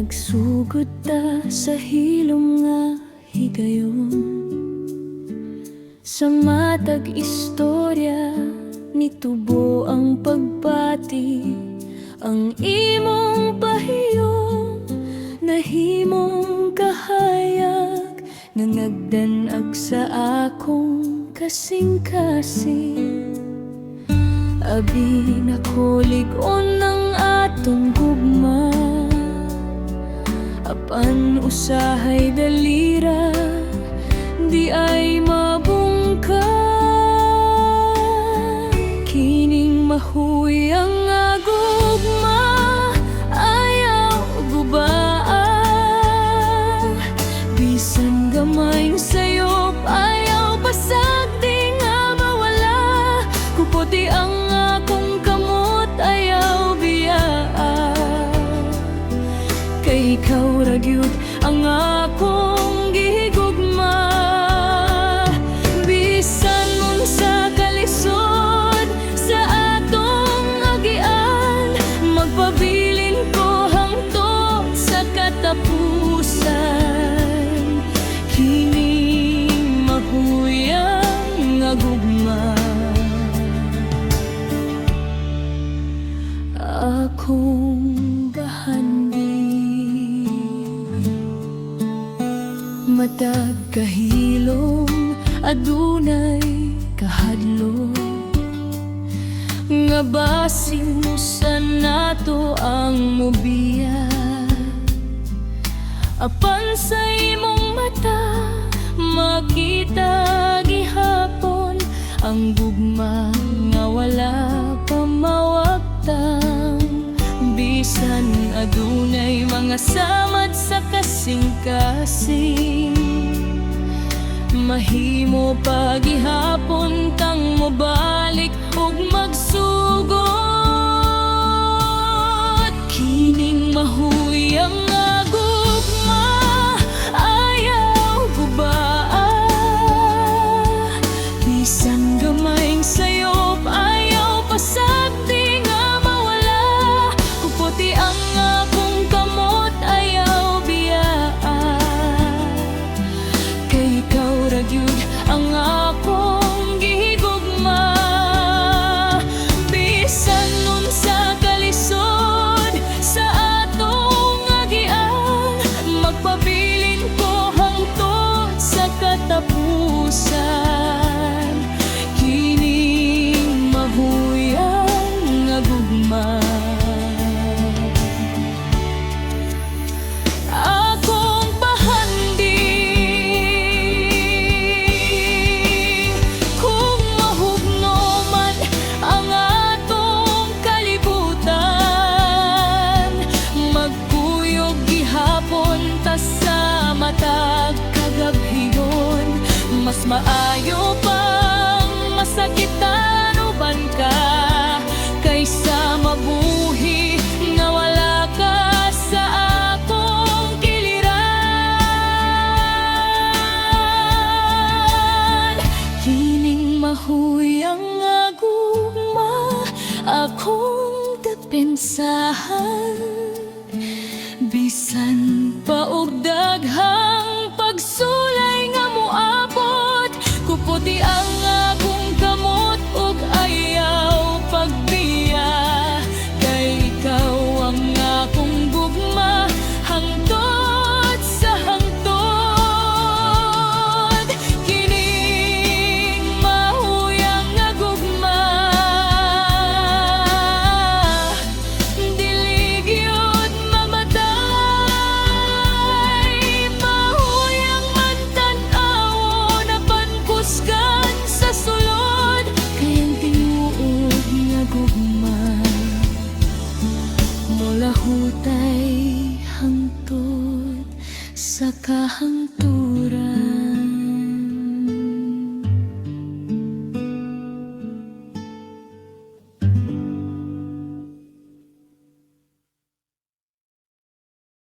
nagsugod ta sa hilom nga higayon. Sa matag istorya nitubo ang pagbati, ang imong pahiyom nahimong kahayag, nangagdanag sa akong kasing-kasing. Abi nakulig-on ng atong gugma, apan usahay dalira di ay mabungka. Kining mahuyang nga gugma ayaw gubaan, bisan gamayng sayop ayaw basag di nga mawala. Kuputi ang akong kamot ayaw biyaan, kay ikaw ra gyud ang akong gihigugma. Bisan unsa kalisod sa atong agian, magpabilin ko hangtod sa katapusan. Kining mahuyang nga gugma akong bahandi. Matag kahilom adunay kahadlok, nga basin sa nato ang mobiya. Apan sa imong mata makita gihapon ang gugma nga wala pa mawagtang. Bisan adunay mga samad sa kasing-kasing, mahimo pagihapon kang mobalik ug magsugod. Kining mahuyang nga gugma ayaw gubaan, bisan gamayng sayop ayaw pasag di nga mawala. Kuputi ang akong kamot ayaw biyaan, kay ikaw ra gyud ang akong gihigugma. Bisan unsa kalisod sa atong agian, magpabilin ko hangtod sa katapusan. Kining mahuyang nga gugma akong bahandi. Kung mahugno man ang atong kalibutan, magkuyog gihapon ta sa matag kagabhiyon. Mas maayo pang masakitan uban ka, kaysa mabuhi nga wala ka sa akong kiliran. Kining mahuyang nga gugma akong depensahan, bisan pa og daghang pagsulay nga moabot. Kuputi ang akong kamot ug ayaw pagbiya, kay ikaw ang akong gugma hangtod sa hangtod. Kining mahuyang nga gugma dili gyud mamatay. Mahuyang man tan-awon apan kusgan sa sulod, kay ang tinuod nga gugma mula hutay hangtod sa kahangtod.